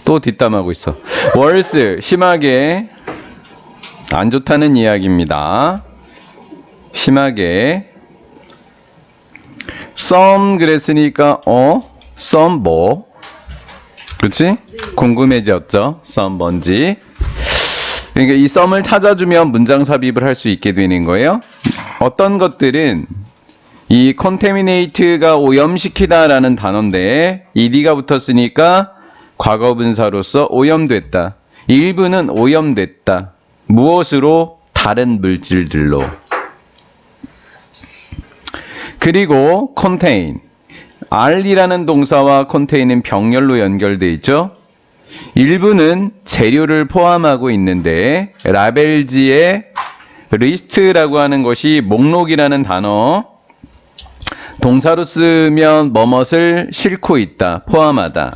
또 뒷담하고 있어. worse, 심하게 안 좋다는 이야기입니다. 심하게. some 그랬으니까 some 뭐? 그렇지? 궁금해졌죠? some 뭔지. 그러니까 이 some을 찾아주면 문장 삽입을 할 수 있게 되는 거예요. 어떤 것들은 이 contaminate가 오염시키다라는 단어인데 ed가 붙었으니까 과거분사로서 오염됐다. 일부는 오염됐다. 무엇으로? 다른 물질들로. 그리고 contain. R이라는 동사와 contain은 병렬로 연결되어 있죠. 일부는 재료를 포함하고 있는데 라벨지의 list라고 하는 것이 목록이라는 단어, 동사로 쓰면 뭐뭇을 싣고 있다, 포함하다.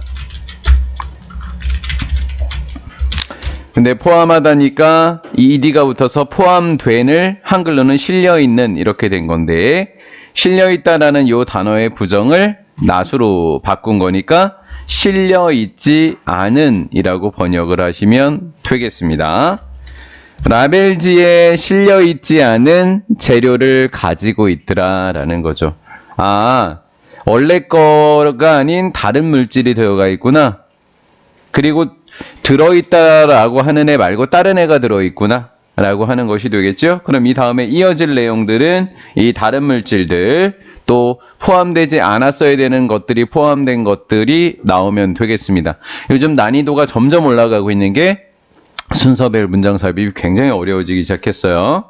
근데 포함하다니까 ed가 붙어서 포함된을 한글로는 실려있는 이렇게 된 건데, 실려있다라는 이 단어의 부정을 not으로 바꾼 거니까 실려있지 않은 이라고 번역을 하시면 되겠습니다. 라벨지에 실려있지 않은 재료를 가지고 있더라 라는 거죠. 아, 원래 거가 아닌 다른 물질이 들어가 있구나. 그리고 들어있다라고 하는 애 말고 다른 애가 들어있구나 라고 하는 것이 되겠죠. 그럼 이 다음에 이어질 내용들은 이 다른 물질들, 또 포함되지 않았어야 되는 것들이 포함된 것들이 나오면 되겠습니다. 요즘 난이도가 점점 올라가고 있는 게 순서별 문장 삽입이 굉장히 어려워지기 시작했어요.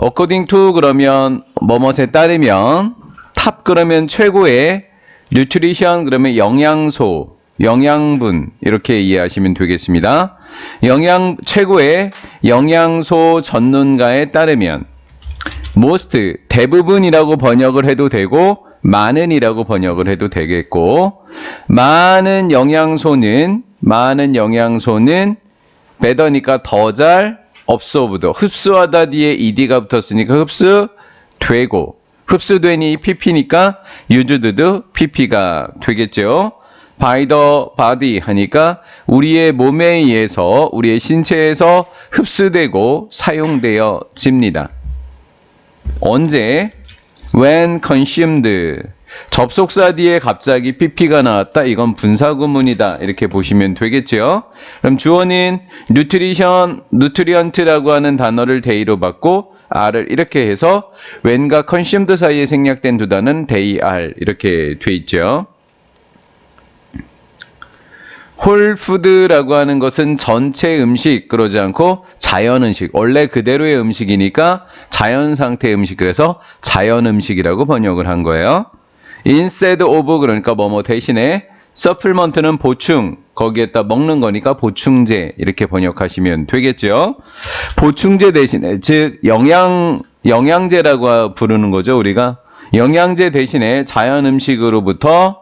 according to 그러면 뭐뭇에 따르면, 탑 그러면 최고의, nutrition 그러면 영양소, 영양분 이렇게 이해하시면 되겠습니다. 최고의 영양소 전문가에 따르면 most 대부분이라고 번역을 해도 되고 많은이라고 번역을 해도 되겠고, 많은 영양소는 better니까 더 잘, absorb 흡수하다 뒤에 ed가 붙었으니까 흡수되고, 흡수되니 pp니까 used pp가 되겠죠. by the body 하니까 우리의 몸에 의해서, 우리의 신체에서 흡수되고 사용되어집니다. 언제? when consumed. 접속사 뒤에 갑자기 pp가 나왔다. 이건 분사구문이다. 이렇게 보시면 되겠죠. 그럼 주어는 nutrient라고 하는 단어를 대의로 받고 r을 이렇게 해서 when과 consumed 사이에 생략된 두 단어는 they are 이렇게 돼 있죠. 홀 푸드라고 하는 것은 전체 음식, 그러지 않고 자연 음식, 원래 그대로의 음식이니까 자연 상태 음식, 그래서 자연 음식이라고 번역을 한 거예요. instead of 그러니까 뭐뭐 대신에, supplement는 보충, 거기에다 먹는 거니까 보충제 이렇게 번역하시면 되겠죠. 보충제 대신에, 즉 영양제라고 부르는 거죠. 우리가 영양제 대신에 자연 음식으로부터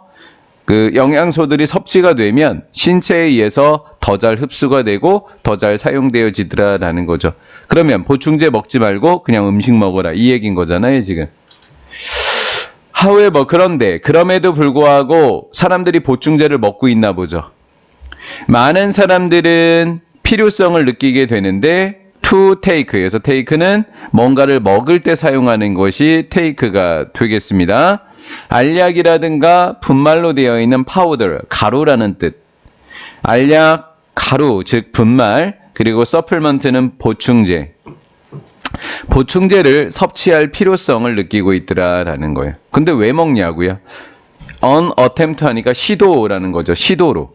그 영양소들이 섭취가 되면 신체에 의해서 더 잘 흡수가 되고 더 잘 사용되어지더라라는 거죠. 그러면 보충제 먹지 말고 그냥 음식 먹어라, 이 얘기인 거잖아요, 지금. however, 그런데, 그럼에도 불구하고 사람들이 보충제를 먹고 있나 보죠. 많은 사람들은 필요성을 느끼게 되는데 to take에서 take는 뭔가를 먹을 때 사용하는 것이 take가 되겠습니다. 알약이라든가 분말로 되어 있는 파우더, 가루라는 뜻. 알약, 가루, 즉 분말, 그리고 supplement는 보충제. 보충제를 섭취할 필요성을 느끼고 있더라라는 거예요. 근데 왜 먹냐고요? on attempt 하니까 시도라는 거죠. 시도로.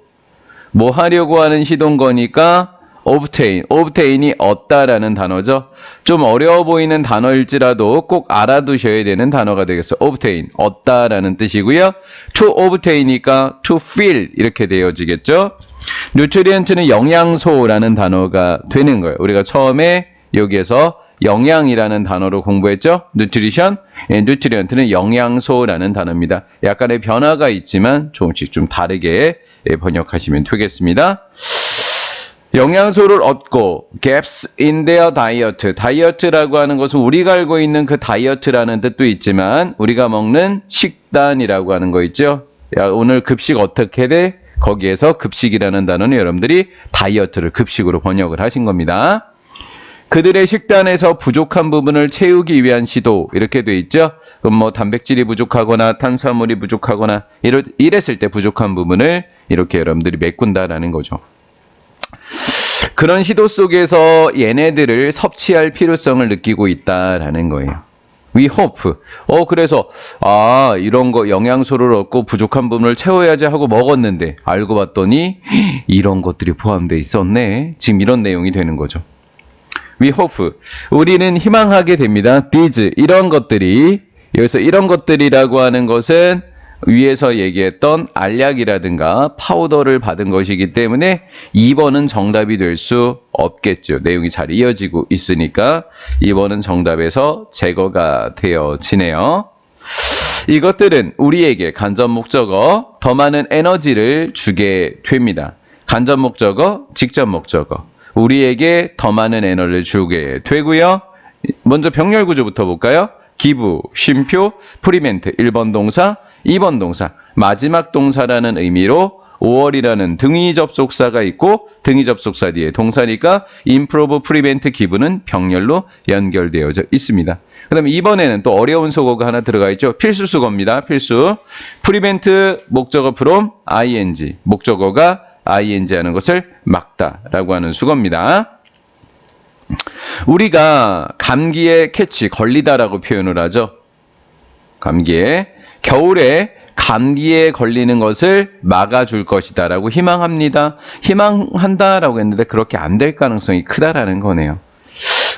뭐 하려고 하는 시도인 거니까 obtain이 얻다라는 단어죠. 좀 어려워 보이는 단어일지라도 꼭 알아두셔야 되는 단어가 되겠어요. obtain, 얻다라는 뜻이고요. to obtain이니까 to fill 이렇게 되어지겠죠. nutrient는 영양소라는 단어가 되는 거예요. 우리가 처음에 여기에서 영양이라는 단어로 공부했죠. nutrition, nutrient는 영양소라는 단어입니다. 약간의 변화가 있지만 조금씩 좀 다르게 번역하시면 되겠습니다. 영양소를 얻고 gaps in their diet. 다이어트라고 하는 것은 우리가 알고 있는 그 다이어트라는 뜻도 있지만 우리가 먹는 식단이라고 하는 거 있죠. 야, 오늘 급식 어떻게 돼? 거기에서 급식이라는 단어는 여러분들이 다이어트를 급식으로 번역을 하신 겁니다. 그들의 식단에서 부족한 부분을 채우기 위한 시도 이렇게 돼 있죠. 그럼 뭐 단백질이 부족하거나 탄수화물이 부족하거나 이랬을 때 부족한 부분을 이렇게 여러분들이 메꾼다라는 거죠. 그런 시도 속에서 얘네들을 섭취할 필요성을 느끼고 있다라는 거예요. We hope. 그래서 이런 거 영양소를 얻고 부족한 부분을 채워야지 하고 먹었는데 알고 봤더니 이런 것들이 포함되어 있었네. 지금 이런 내용이 되는 거죠. We hope. 우리는 희망하게 됩니다. These. 이런 것들이 여기서 이런 것들이라고 하는 것은 위에서 얘기했던 알약이라든가 파우더를 받은 것이기 때문에 2번은 정답이 될 수 없겠죠. 내용이 잘 이어지고 있으니까 2번은 정답에서 제거가 되어지네요. 이것들은 우리에게 간접 목적어 더 많은 에너지를 주게 됩니다. 간접 목적어, 직접 목적어. 우리에게 더 많은 에너지를 주게 되고요. 먼저 병렬 구조부터 볼까요? 기부, 쉼표, 프리멘트 1번 동사, 2번 동사. 마지막 동사라는 의미로 5월이라는 등위 접속사가 있고 등위 접속사 뒤에 동사니까 improve, prevent, give는 병렬로 연결되어져 있습니다. 그 다음에 이번에는 또 어려운 속어가 하나 들어가 있죠. 필수 수거입니다. 필수. prevent 목적어 from ing. 목적어가 ing 하는 것을 막다라고 하는 수거입니다. 우리가 감기에 캐치, 걸리다라고 표현을 하죠. 감기에. 겨울에 감기에 걸리는 것을 막아줄 것이다 라고 희망합니다. 희망한다라고 했는데 그렇게 안 될 가능성이 크다라는 거네요.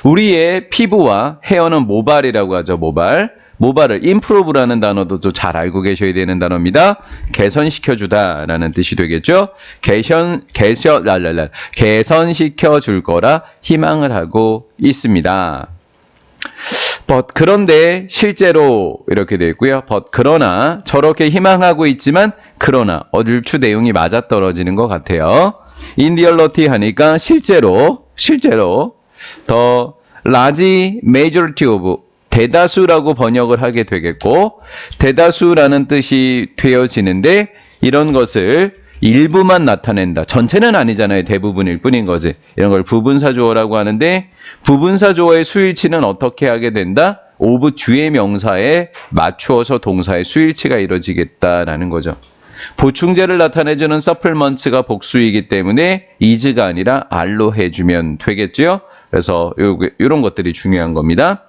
우리의 피부와 헤어는 모발이라고 하죠. 모발을 improve라는 단어도 잘 알고 계셔야 되는 단어입니다. 개선시켜주다라는 뜻이 되겠죠. 개선시켜줄 거라 희망을 하고 있습니다. 그런데 실제로 이렇게 되어 있고요. 그러나 저렇게 희망하고 있지만 그러나 얼추 내용이 맞아떨어지는 것 같아요. in reality 하니까 실제로 더 large majority of 대다수라고 번역을 하게 되겠고 대다수라는 뜻이 되어지는데 이런 것을 일부만 나타낸다. 전체는 아니잖아요. 대부분일 뿐인 거지. 이런 걸 부분사조어라고 하는데 부분사조어의 수일치는 어떻게 하게 된다? of 뒤의 명사에 맞추어서 동사의 수일치가 이루어지겠다라는 거죠. 보충제를 나타내주는 supplements가 복수이기 때문에 is가 아니라 are로 해주면 되겠죠. 그래서 이런 것들이 중요한 겁니다.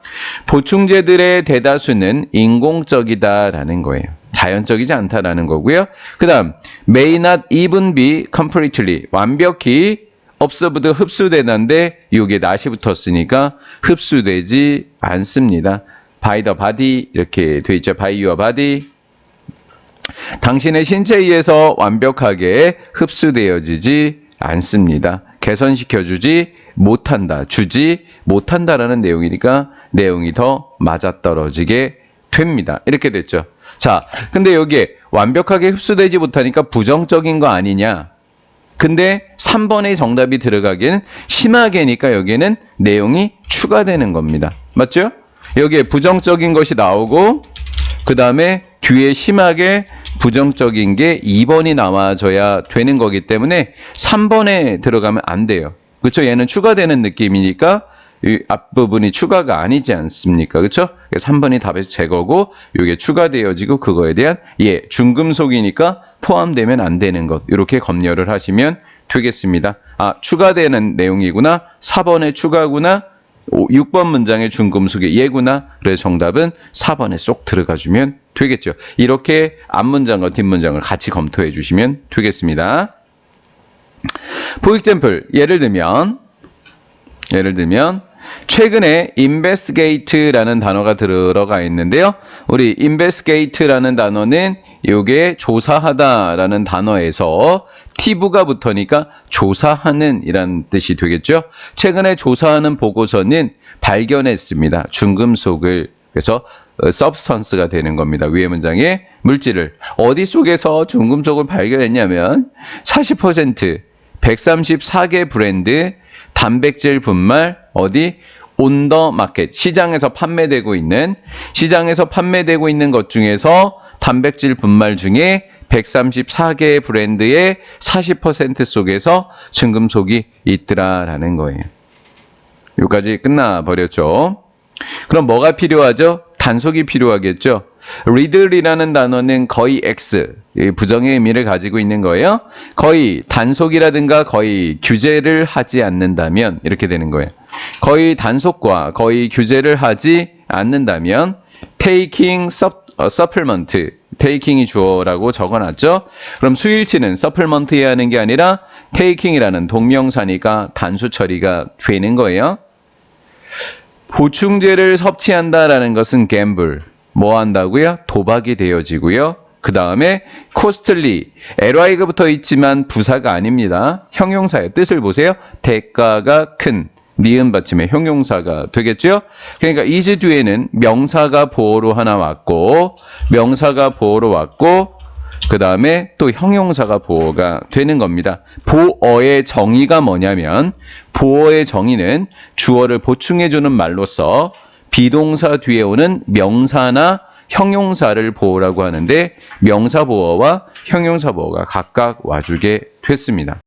보충제들의 대다수는 인공적이다라는 거예요. 자연적이지 않다라는 거고요. 그 다음 may not even be completely 완벽히 observed 흡수되는데 여기에 not이 붙었으니까 흡수되지 않습니다. by the body 이렇게 돼 있죠. by your body 당신의 신체에 의해서 완벽하게 흡수되어지지 않습니다. 개선시켜주지 못한다. 주지 못한다라는 내용이니까 내용이 더 맞아떨어지게 됩니다. 이렇게 됐죠. 자, 근데 여기에 완벽하게 흡수되지 못하니까 부정적인 거 아니냐. 근데 3번의 정답이 들어가기에는 심하게니까 여기에는 내용이 추가되는 겁니다. 맞죠? 여기에 부정적인 것이 나오고 그 다음에 뒤에 심하게 부정적인 게 2번이 나와줘야 되는 거기 때문에 3번에 들어가면 안 돼요. 그렇죠? 얘는 추가되는 느낌이니까 이 앞부분이 추가가 아니지 않습니까? 그렇죠? 그래서 3번이 답에서 제거고 이게 추가되어지고 그거에 대한 중금속이니까 포함되면 안 되는 것 이렇게 검열을 하시면 되겠습니다. 추가되는 내용이구나. 4번에 추가구나. 6번 문장의 중금속의 예구나. 그래서 정답은 4번에 쏙 들어가주면 되겠죠. 이렇게 앞문장과 뒷문장을 같이 검토해 주시면 되겠습니다. 보익잼플 예를 들면 최근에 investigate라는 단어가 들어가 있는데요. 우리 investigate라는 단어는 이게 조사하다라는 단어에서 t부가 붙으니까 조사하는 이란 뜻이 되겠죠. 최근에 조사하는 보고서는 발견했습니다. 중금속을. 그래서 substance가 되는 겁니다. 위의 문장의 물질을. 어디 속에서 중금속을 발견했냐면 40% 134개 브랜드 단백질 분말 어디 on the market. 시장에서 판매되고 있는 것 중에서 단백질 분말 중에 134개의 브랜드의 40% 속에서 중금속이 있더라라는 거예요. 여기까지 끝나버렸죠. 그럼 뭐가 필요하죠? 단속이 필요하겠죠. 리들이라는 단어는 거의 X, 부정의 의미를 가지고 있는 거예요. 거의 단속이라든가 거의 규제를 하지 않는다면 이렇게 되는 거예요. 거의 단속과 거의 규제를 하지 않는다면 taking supplement, taking이 주어라고 적어놨죠. 그럼 수일치는 supplement해야 하는 게 아니라 taking이라는 동명사니까 단수 처리가 되는 거예요. 보충제를 섭취한다라는 것은 gamble, 뭐 한다고요? 도박이 되어지고요. 그 다음에 costly, ly가 붙어 있지만 부사가 아닙니다. 형용사의 뜻을 보세요. 대가가 큰, 니은 받침의 형용사가 되겠죠? 그러니까 is 뒤에는 명사가 보어로 하나 왔고, 그 다음에 또 형용사가 보어가 되는 겁니다. 보어의 정의가 뭐냐면, 보어의 정의는 주어를 보충해주는 말로서 비동사 뒤에 오는 명사나 형용사를 보어라고 하는데, 명사 보어와 형용사 보어가 각각 와주게 됐습니다.